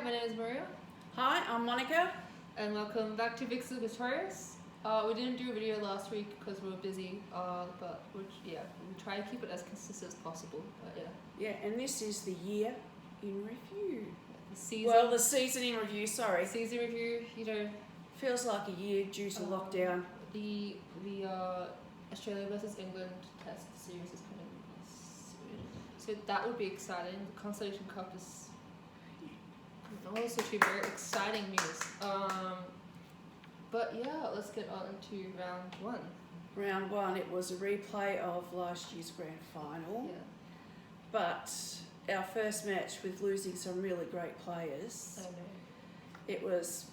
my name is Maria, Hi, I'm Monica. and welcome back to Vixens Victorious. We didn't do a video last week because we were busy, but we try to keep it as consistent as possible. But Yeah, and this is the year in review. the season. Well, the season in review, sorry. Season review. Feels like a year due to lockdown. The Australia versus England Test series is coming soon, so that would be exciting. The Consolation Cup is also two very exciting news. But yeah, let's get on to round one. Round one, it was a replay of last year's grand final. Yeah. But our first match with losing some really great players, I know. it was,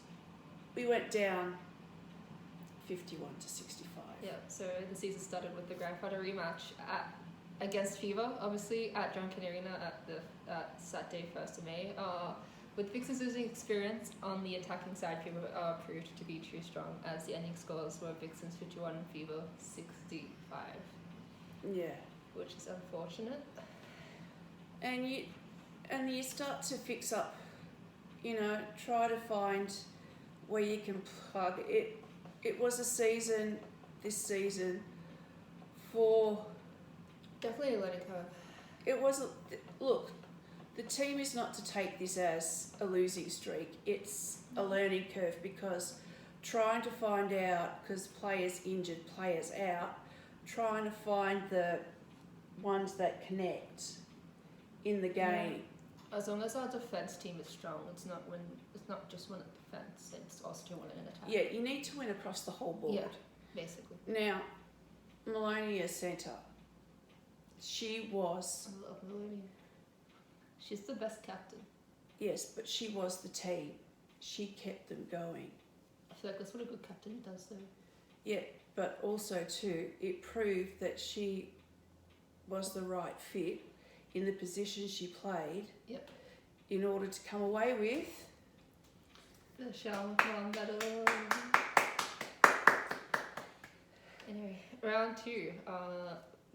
we went down 51 to 65. Yeah, so the season started with the grand final rematch against Fever, obviously, at Drunken Arena at Saturday, 1st of May. With Vixens losing experience on the attacking side, Fever proved to be too strong, as the ending scores were Vixens 51 and Fever 65. Yeah. Which is unfortunate. And you start to fix up, try to find where you can plug it. It was a season, this season, for... Definitely a learning curve. It was, look, the team is not to take this as a losing streak. It's a learning curve, because trying to find out, because players injured, players out, trying to find the ones that connect in the game. Yeah. As long as our defense team is strong, it's not just one at defense, it's also to win an attack. Yeah, you need to win across the whole board. Yeah, basically. Now, Melonia centre. She was... I love Melonia. She's the best captain. Yes, but she was the team. She kept them going. I feel like that's what a good captain does, though. Yeah, but also too, it proved that she was the right fit in the position she played. Yep. In order to come away with the Charlotte medal. Anyway, round two.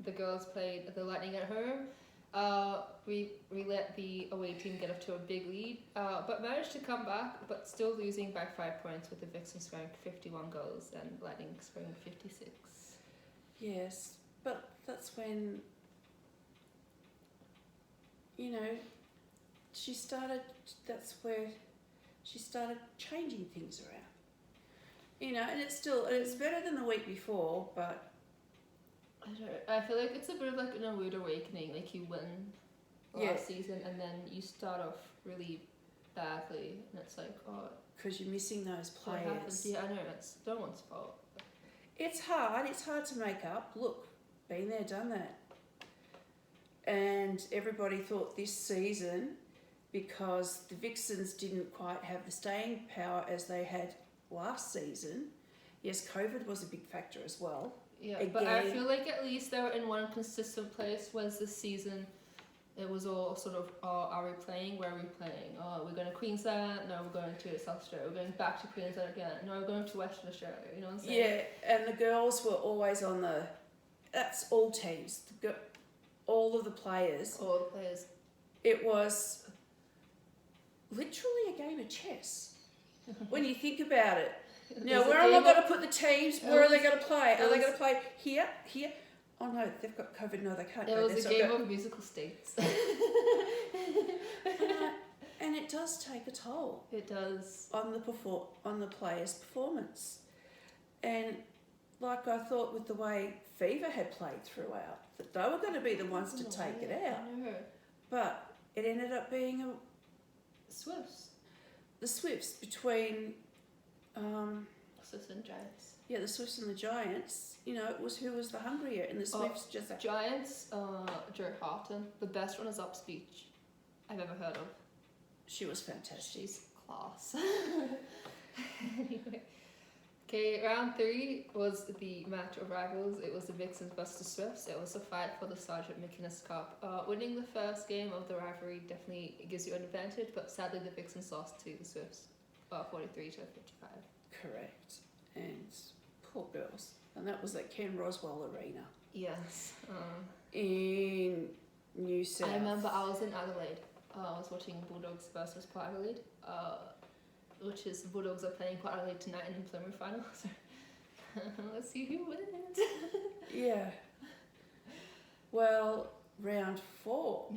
The girls played the Lightning at home. We let the away team get up to a big lead, but managed to come back, but still losing by 5 points, with the Vixens scoring 51 goals and Lightning scoring 56. Yes, but that's when, that's where she started changing things around. And it's better than the week before, but I feel like it's a bit of like an rude awakening. Like, you win last season and then you start off really badly, and it's like, oh, because you're missing those players. What happens? Yeah, I know, it's no one's fault. It's hard to make up. Look, been there, done that. And everybody thought this season, because the Vixens didn't quite have the staying power as they had last season. Yes, COVID was a big factor as well. Yeah, again, but I feel like at least they were in one consistent place, whereas this season it was all sort of, oh, are we playing? Where are we playing? Oh, we're going to Queensland? No, we're going to South Australia. We're going back to Queensland again. No, we're going to Western Australia. You know what I'm saying? Yeah, and the girls were always on that's all teams. All of the players. All the players. It was literally a game of chess when you think about it. Now, where am I going to put the teams? Where are they going to play? Are they going to play here? Oh no, they've got COVID. No, they can't go. It was a game of musical states. And it does take a toll. It does. On the players' performance. And like I thought with the way Fever had played throughout, that they were going to be the ones to take it out. I know. But it ended up being Swifts. The Swifts between... Swifts and Giants. Yeah, the Swifts and the Giants. It was who was the hungrier, and the Swifts just... Giants, Jo Harton, the best runners-up speech I've ever heard of. She was fantastic. She's class. Anyway. Okay, round three was the match of rivals. It was the Vixens versus the Swifts. It was a fight for the Sergeant McInnes Cup. Winning the first game of the rivalry definitely gives you an advantage, but sadly the Vixens lost to the Swifts, 43 to 55. Correct. And poor girls. And that was at Ken Roswell Arena. Yes. In New South. I remember I was in Adelaide. I was watching Bulldogs versus Port Adelaide, which is the Bulldogs are playing Port Adelaide tonight in the preliminary final. So let's see who wins. Yeah. Well, round 4.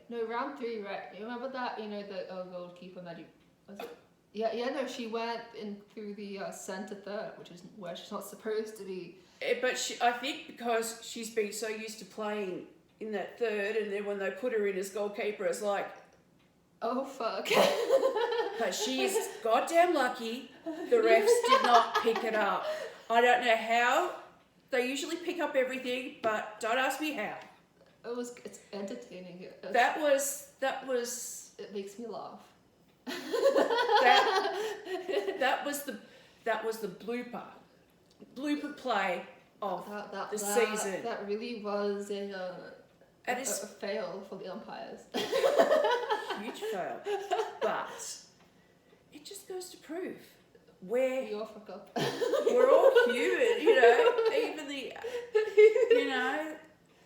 No, round 3, right? You remember that? You know, the goalkeeper, Maddie, was it? No, she went in through the centre third, which is where she's not supposed to be. But I think because she's been so used to playing in that third, and then when they put her in as goalkeeper, it's like, oh fuck. but she is goddamn lucky the refs did not pick it up. I don't know how. They usually pick up everything, but don't ask me how. It's entertaining. That was. It makes me laugh. That was the blooper play of the season. That really was a fail for the umpires. Huge fail, but it just goes to prove we're all fuck up. We're all human, you know. Even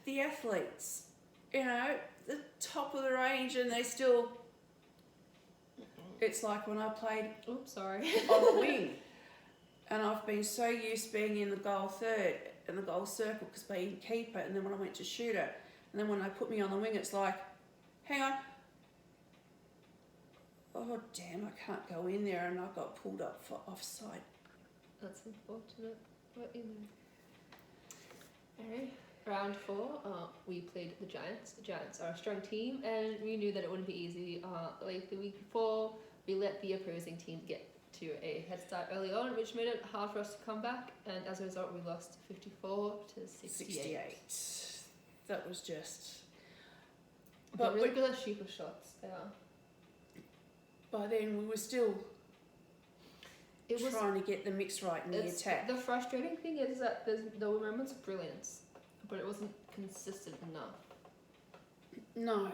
the athletes, you know, the top of the range, and they still. It's like when I played on the wing, and I've been so used being in the goal third and the goal circle because being keeper, and then when I went to shooter, and then when they put me on the wing, it's like, hang on, oh damn, I can't go in there, and I got pulled up for offside. That's unfortunate, but you know. Alright, round 4, we played the Giants. The Giants are a strong team, and we knew that it wouldn't be easy. Like the week before, we let the opposing team get to a head start early on, which made it hard for us to come back, and as a result, we lost 54 to 68. That was just. But really good at shooter shots. Yeah. But then we were still trying to get the mix right in the attack. The frustrating thing is that there were moments of brilliance, but it wasn't consistent enough. No.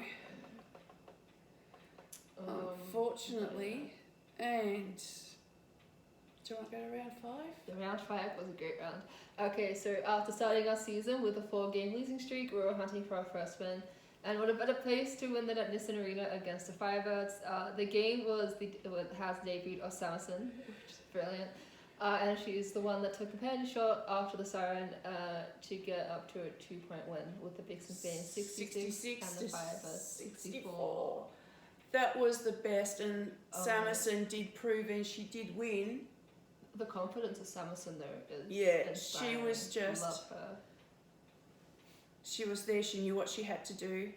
Unfortunately, and do you want to go to round 5? The round 5 was a great round. Okay, so after starting our season with a 4-game losing streak, we were hunting for our first win. And what a better place to win than at Nissan Arena against the Firebirds. The game has debuted of Samson, which is brilliant. And she's the one that took the penalty shot after the siren to get up to a 2-point win, with the Vixens being 66 and the Firebirds 64. That was the best, and Samson did prove, and she did win. The confidence of Samson though is she inspiring. was just. I love her. She was there. She knew what she had to do,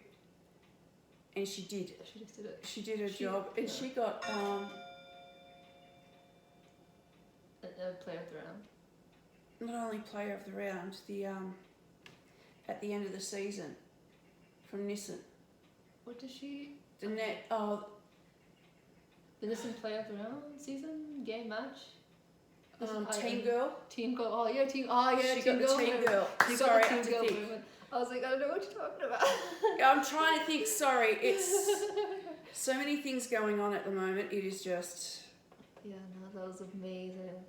and she did. She just did it. She did her job, and she got a player of the round. Not only player of the round, the at the end of the season from Nissan. What does she? The Nissan player of the round season game match. Team girl. Team girl. Oh yeah, team. Oh yeah, she team got girl. The team girl. You Sorry, got the team girl movement. I was like, I don't know what you're talking about. I'm trying to think. Sorry, it's so many things going on at the moment. It is just. Yeah, no, that was amazing.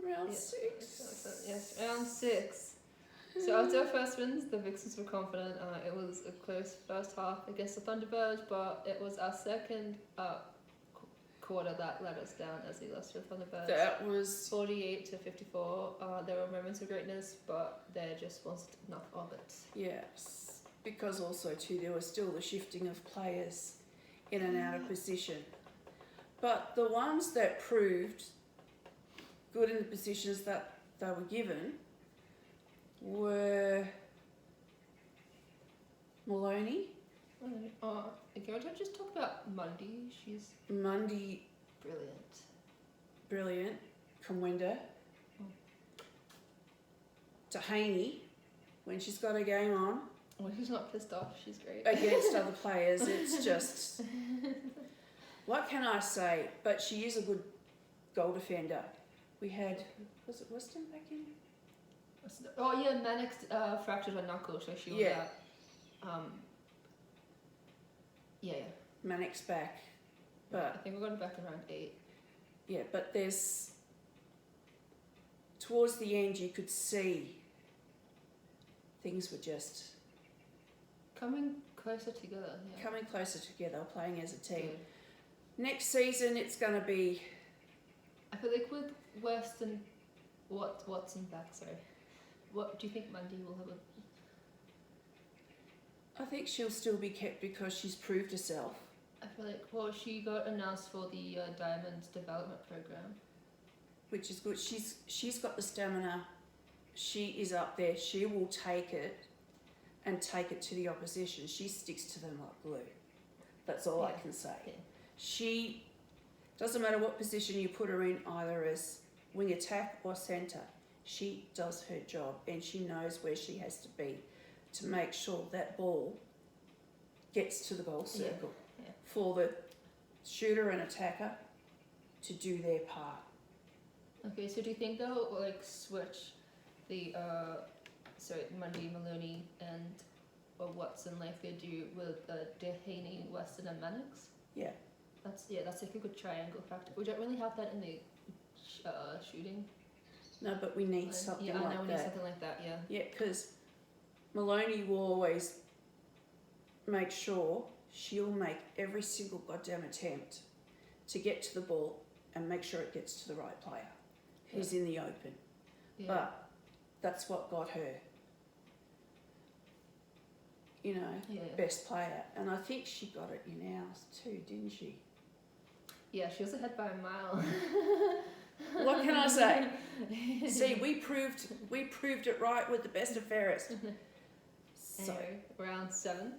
Round 6. Yes, round 6. So after our first wins, the Vixens were confident. It was a close first half against the Thunderbirds, but it was our second quarter that let us down as we lost to the Thunderbirds. That was 48 to 54. There were moments of greatness, but there just wasn't enough of it. Yes, because also too there was still the shifting of players in and out of position. But the ones that proved good in the positions that they were given were Maloney. Can I just talk about Mundy? She's Mundy, brilliant. Kamwenda. Tahaney, when she's got a game on. When she's not pissed off, she's great. Against other players, it's just... What can I say? But she is a good goal defender. We had... Was it Weston back in? Oh yeah, Mannix fractured her knuckle, so she was out. Mannix back. But I think we're going back around 8. Yeah, but there's... Towards the end, you could see things were just... closer together. Yeah. coming closer together, playing as a team. Good. Next season, it's going to be. I feel like with Western, Watson back. Sorry, what do you think Monday will have a? I think she'll still be kept because she's proved herself. I feel like she got announced for the Diamonds Development Program. Which is good. She's got the stamina. She is up there. She will take it and take it to the opposition. She sticks to them like glue. That's all I Yeah. can say. Yeah. She doesn't matter what position you put her in, either as wing attack or centre. She does her job and she knows where she has to be to make sure that ball gets to the goal circle Yeah. for the shooter and attacker to do their part. Okay, so do you think they'll like switch the Monday Maloney and Watson like they do with Dehaney, Weston, and Mannix? Yeah. That's like a good triangle factor. We don't really have that in the shooting. No, but we need something yeah, I like know we that. need something like that. Yeah. Yeah, because Maloney will always make sure she'll make every single goddamn attempt to get to the ball and make sure it gets to the right player who's in the open. Yeah. But that's what got her, you know, Yeah. best player. And I think she got it in ours too, didn't she? Yeah, she was ahead by a mile. What can I say? See, we proved it right with the best and fairest. So, Anyway, round seven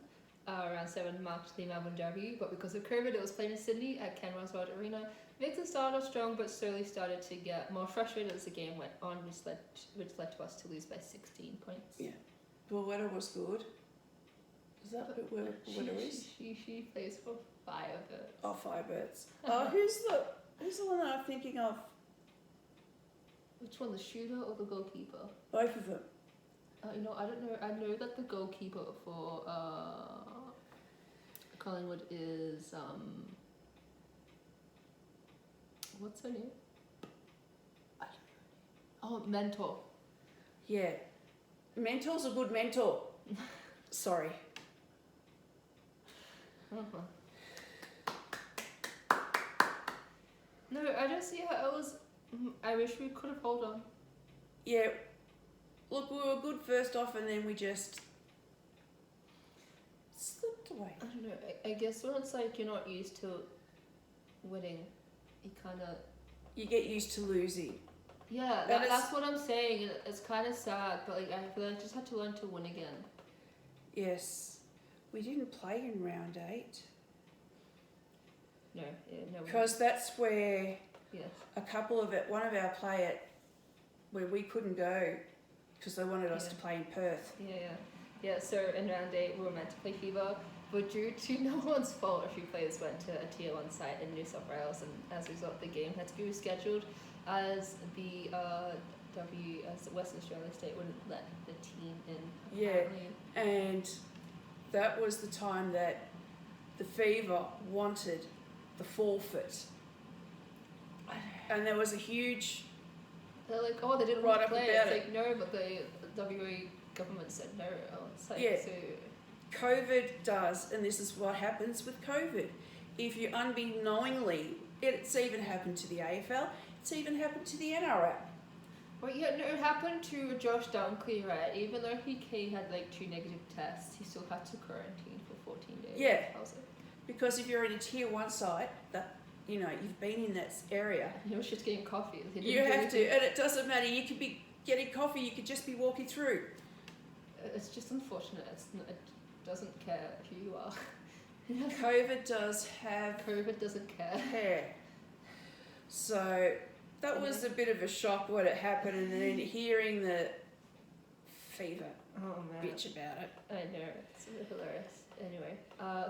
marked the Melbourne Derby, but because of COVID, it was played in Sydney at Ken Rosewald Arena. Vixens started off strong, but slowly started to get more frustrated as the game went on, which led to us to lose by 16 points. Yeah. the weather was good. Is that where weather is? She plays for Firebirds. Oh, Firebirds. Oh, who's the one that I'm thinking of? Which one, the shooter or the goalkeeper? Both of them. I don't know. I know that the goalkeeper for Collingwood is what's her name? I don't know. Oh, Mentor. Yeah. Mentor's a good mentor. Sorry. No, I don't see how it was. I wish we could have held on. Yeah. Look, we were good first off, and then we just slipped away. I don't know. I guess when it's like you're not used to winning, you kind of. You get used to losing. Yeah, And that's what I'm saying. It's kind of sad, but like I feel like I just had to learn to win again. Yes. We didn't play in round 8. No, no. Because that's where Yes. a couple of it, one of our player, where we couldn't go because they wanted us to play in Perth. Yeah. So in round 8 we were meant to play FIBA, but due to no one's fault, a few players went to a tier 1 site in New South Wales, and as a result, the game had to be rescheduled as the Western Australia State wouldn't let the team in. Yeah. Apparently. And that was the time that the Fever wanted the forfeit. And there was a huge... They're like, oh, they didn't Right want to up play. about It's like, no, but the WA government said no. It's like, Yeah. so... COVID does, and this is what happens with COVID. If you unknowingly, it's even happened to the AFL, it's even happened to the NRL. Well, yeah, no, it happened to Josh Dunkley, right? Even though he had like 2 negative tests, he still had to quarantine for 14 days. Yeah. I was like, Because if you're in a tier 1 site, that, you know, you've been in that area, he was just getting coffee. He didn't you do have anything. to, and it doesn't matter, you could be getting coffee, you could just be walking through. It's just unfortunate. It doesn't care who you are. COVID does have COVID doesn't care. hair. So that was a bit of a shock when it happened, and then hearing the Fever Oh man. bitch about it. I know, it's hilarious. Anyway,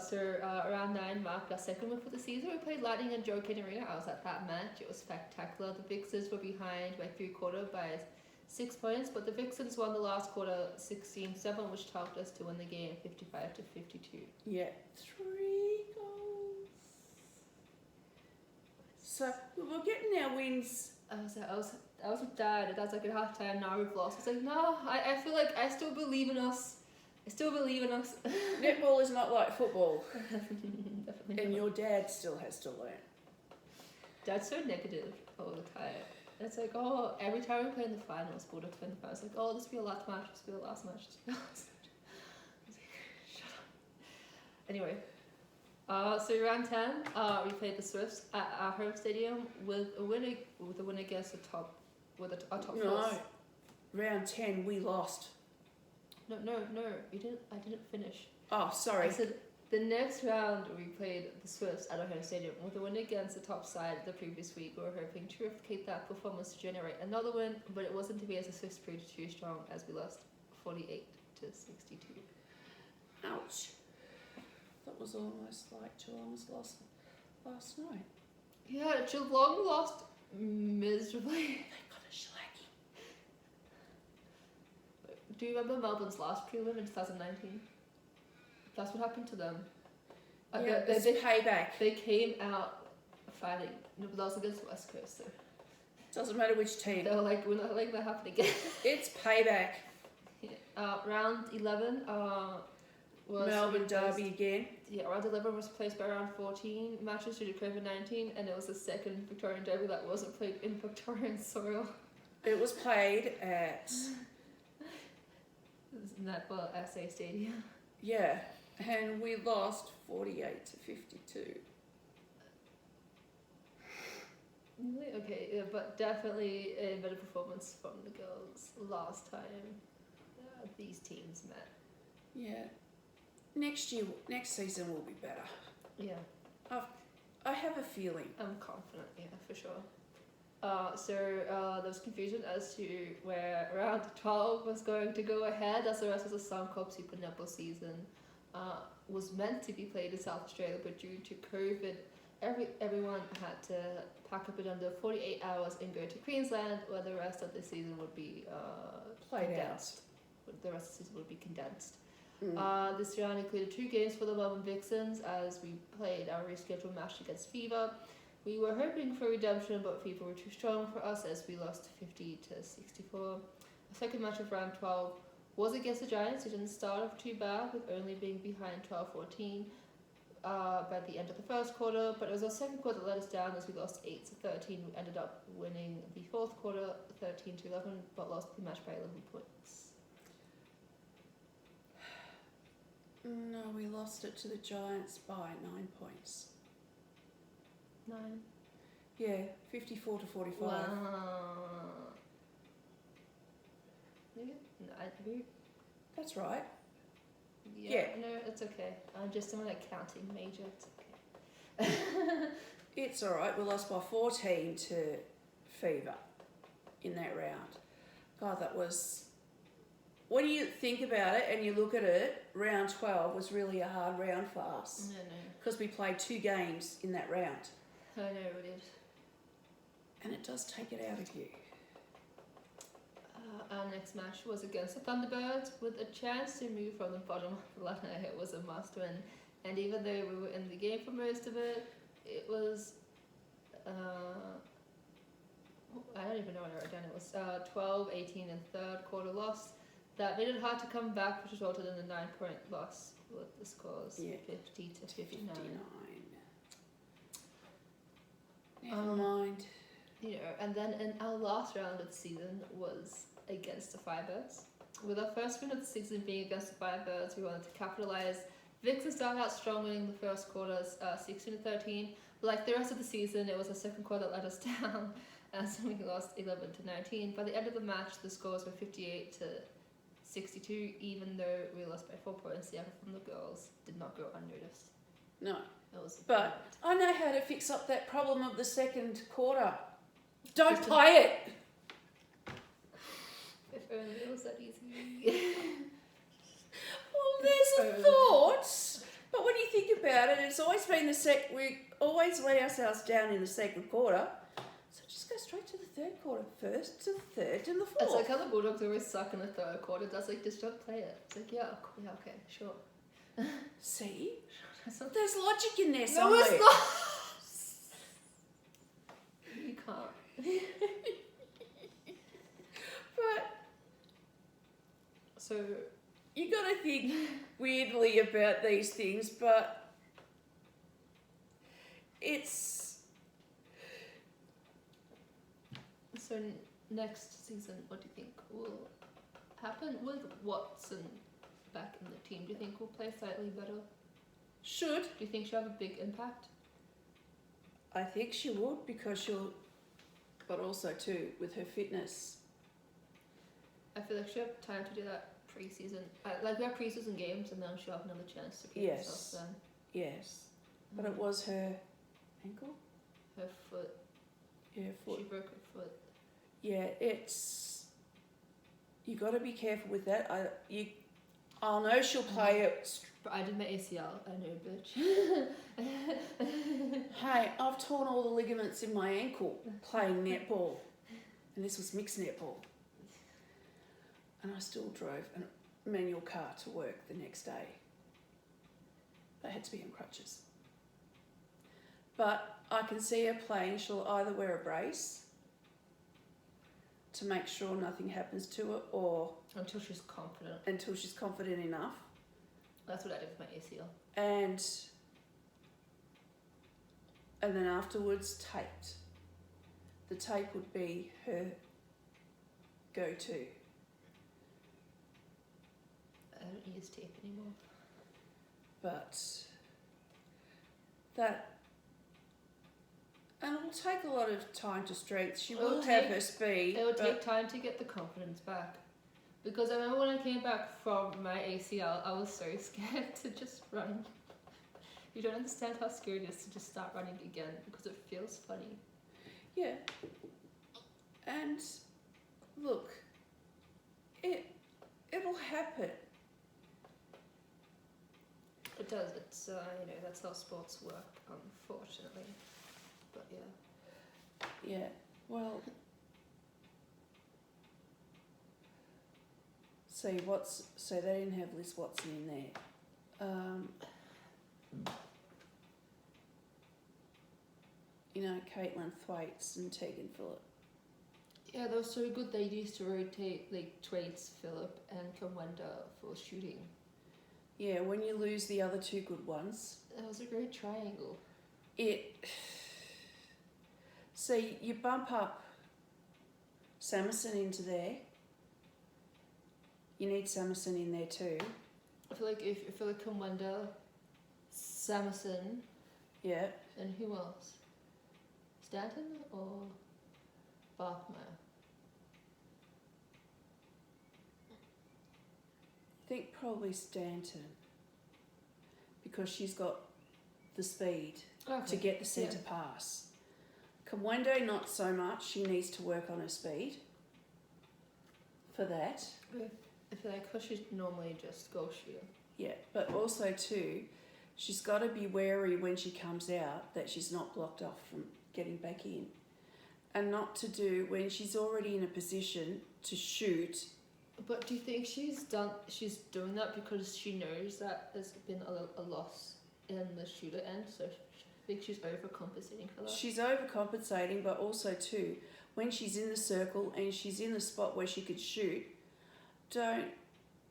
so round 9 marked our second win for the season. We played Lightning and Joe Arena. I was at that match. It was spectacular. The Vixens were behind by 3/4 by 6 points, but the Vixens won the last quarter 16-7, which helped us to win the game 55-52. Yeah, 3 goals. So we were getting our wins. I was with Dad. That's like at half time. Now we've lost. It's like no. I feel like I still believe in us. I still believe in us. Netball is not like football, Definitely and not. your dad still has to learn. Dad's so negative all the time. It's like, oh, every time we play in the finals, Bulldogs play in the finals, like, oh, this will be a last match, this will be a last match, this will be a last match. I was like, shut up. Anyway, so round 10, we played the Swifts at our home stadium with a win against our top No, force. round 10 we lost. No, you didn't. I didn't finish. Oh, sorry. I said the next round we played the Swifts at our home stadium with a win against the top side the previous week. We were hoping to replicate that performance to generate another win, but it wasn't to be as the Swifts proved too strong as we lost 48 to 62. Ouch. That was almost like Geelong's loss last night. Yeah, Geelong lost miserably. They got a shellacking. Do you remember Melbourne's last prelim in 2019? That's what happened to them. Yeah, it's payback. They came out fighting. No, but that was against West Coast, so Doesn't matter which team. they were like, we're not letting that happen again. It's payback. Round 11 was Melbourne replaced- derby again. Yeah, round 11 was replaced by round 14 matches due to COVID-19, and it was the second Victorian derby that wasn't played in Victorian soil. It was played at, Netball SA Stadium. yeah, and we lost 48 to 52. Really? Okay, yeah, but definitely a better performance from the girls last time these teams met. Yeah. Next season will be better. Yeah, I have a feeling. I'm confident, yeah, for sure. So there was confusion as to where round 12 was going to go ahead, as the rest of the Suncorp Super Netball season was meant to be played in South Australia, but due to COVID, everyone had to pack up in under 48 hours and go to Queensland, where the rest of the season would be Played condensed. The rest of the season would be condensed. Mm. This round included 2 games for the Melbourne Vixens as we played our rescheduled match against Fever. We were hoping for redemption, but Fever were too strong for us as we lost 50 to 64. The second match of round 12 was against the Giants, who didn't start off too bad with only being behind 12-14 by the end of the first quarter, but it was our second quarter that let us down as we lost 8 to 13. We ended up winning the fourth quarter 13 to 11, but lost the match by 11 points. No, we lost it to the Giants by 9 points. 9. Yeah, 54 to 45. Wow. Yeah, no, That's right. yeah, no, it's okay. I'm just an accounting major. It's okay. It's all right. We lost by 14 to Fever in that round. God, that was... When you think about it and you look at it, round 12 was really a hard round for us. No. Because we played 2 games in that round. I know it did. And it does take it out of you. Our next match was against the Thunderbirds with a chance to move from the bottom of the ladder. It was a must win. And even though we were in the game for most of it, it was... I don't even know what I wrote down. It was 12-18 in third quarter loss. That made it hard to come back, which resulted in a 9-point loss with the scores 50 to 59. Never mind. You know, and then in our last round of the season was against the Firebirds. With our first win of the season being against the Firebirds, we wanted to capitalise. Vixens started out strong, winning the first quarter 16 to 13. Like the rest of the season, it was the second quarter that let us down, as we lost 11 to 19. By the end of the match, the scores were 58 to 62, even though we lost by 4 points. The effort from the girls did not go unnoticed. No. It was But I know how to fix up that problem of the second quarter. Don't Just play it! if only it was that easy. Well, there's a thought. But when you think about it, it's always been we always let ourselves down in the second quarter. So just go straight to the third quarter. First to the third and the fourth. It's like how the Bulldogs always suck in the third quarter. That's like, just don't play it. It's like, yeah, okay, sure. See? There's logic in there No, somewhere. it's not. You can't. But So, you got to think weirdly about these things, but it's So next season, what do you think will happen with Watson back in the team? Do you think we'll play slightly better? should. Do you think she'll have a big impact? I think she would because she'll, but also too with her fitness. I feel like she'll have time to do that pre-season. Like we have pre-season games, and then she'll have another chance to prove herself then. Yes, but it was her ankle. Her foot. Yeah, foot. She broke her foot. Yeah, it's you got to be careful with that. I'll know she'll play it. But I did my ACL. I know, bitch. Hey, I've torn all the ligaments in my ankle playing netball, and this was mixed netball. And I still drove a manual car to work the next day. They had to be on crutches. But I can see her playing. She'll either wear a brace to make sure nothing happens to her, or Until she's confident. until she's confident enough. That's what I did with my ACL. And then afterwards, taped. The tape would be her go-to. I don't use tape anymore. But that, and it'll take a lot of time to strength. She will have her speed. It will take time to get the confidence back. Because I remember when I came back from my ACL, I was so scared to just run. You don't understand how scary it is to just start running again because it feels funny. Yeah. And look, it'll happen. It does. It's that's how sports work, unfortunately. But yeah. Yeah. Well, so they didn't have Liz Watson in there. Caitlin Thwaites and Tegan Phillip. Yeah, they were so good. They used to rotate like Thwaites, Phillip, and Kamwenda for shooting. Yeah, when you lose the other two good ones, That was a great triangle. So you bump up Samuelson into there. You need Samuelson in there too. I feel like Kamwenda, Samuelson, Yeah. and who else? Stanton or Bachmeyer? I think probably Stanton. Because she's got the speed to get the centre pass. Kamwendo, not so much. She needs to work on her speed for that. I feel like because she's normally just goal shooter. Yeah, but also too, she's got to be wary when she comes out that she's not blocked off from getting back in. And not to do when she's already in a position to shoot. But do you think she's doing that because she knows that there's been a loss in the shooter end, so I think she's overcompensating for that? She's overcompensating, but also too, when she's in the circle and she's in the spot where she could shoot, don't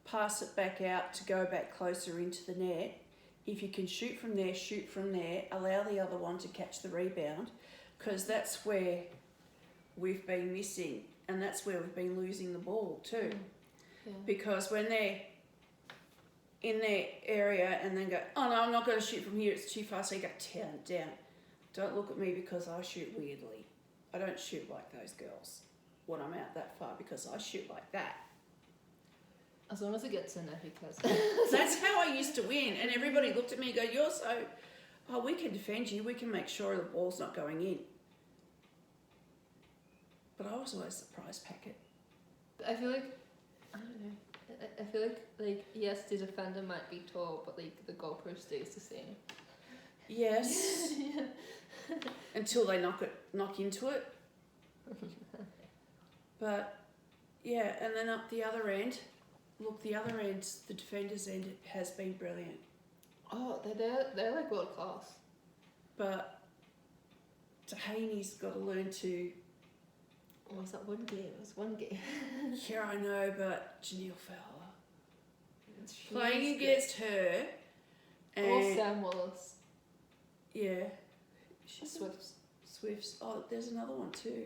pass it back out to go back closer into the net. If you can shoot from there, shoot from there. Allow the other one to catch the rebound, because that's where we've been missing, and that's where we've been losing the ball too. Yeah. Because when they're in their area and then go, oh no, I'm not going to shoot from here, it's too far, so you go down. Don't look at me because I shoot weirdly. I don't shoot like those girls when I'm out that far, because I shoot like that. As long as it gets in there, who cares? That's how I used to win, and everybody looked at me and go, you're so, we can defend you, we can make sure the ball's not going in. But I was always the prize packet. I feel like, I don't know, I feel like yes, the defender might be tall, but like the goalpost stays the same. Yes. Yeah. Until they knock into it. But yeah, and then up the other end, the defender's end has been brilliant. Oh, they're like world class. But Haney's got to learn to. What was that one game? It was one game. Yeah, I know, but Janelle Fowler. playing against her. And Or Sam Wallace. yeah. She's Swifts. Swifts. Oh, there's another one too.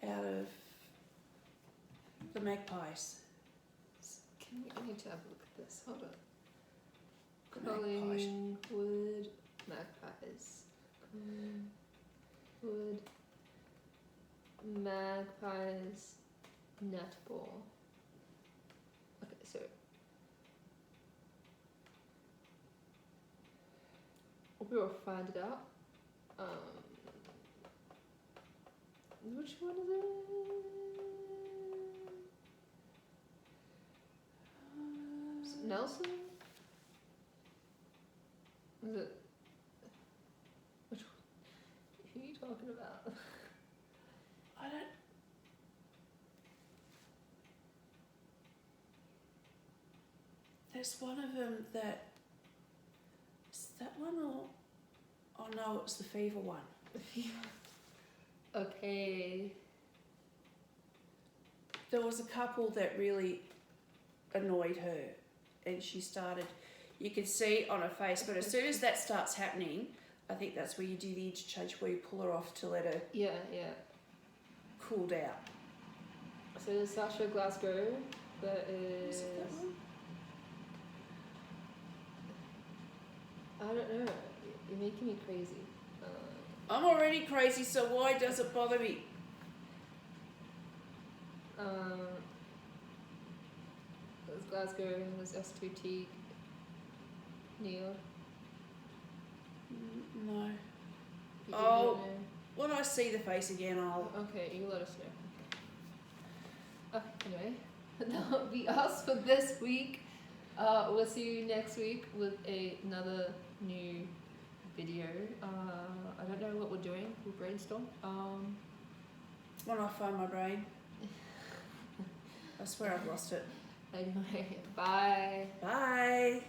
Out of the Magpies. I need to have a look at this. Hold on. The Magpies. Collingwood Magpies. Collingwood Magpies netball. Okay, so we will find it out. Which one is it? Is it Nelson? Is it? Which one? Who are you talking about? I don't. There's one of them that. Is that one or? Oh no, it's the Fever one. Okay. There was a couple that really annoyed her, and she started. You could see on her face, but as soon as that starts happening, I think that's where you do the interchange where you pull her off to let her Yeah. cool down. So there's Sasha Glasgow. That Is is. it that one? I don't know. You're making me crazy. I'm already crazy, so why does it bother me? There's Glasgow and there's S2T. Neil. No. You Oh. don't know. When I see the face again, I'll. Okay, you let us know. Anyway, that'll be us for this week. We'll see you next week with another new video. I don't know what we're doing. We'll brainstorm. When I find my brain. I swear I've lost it. Anyway, bye. Bye.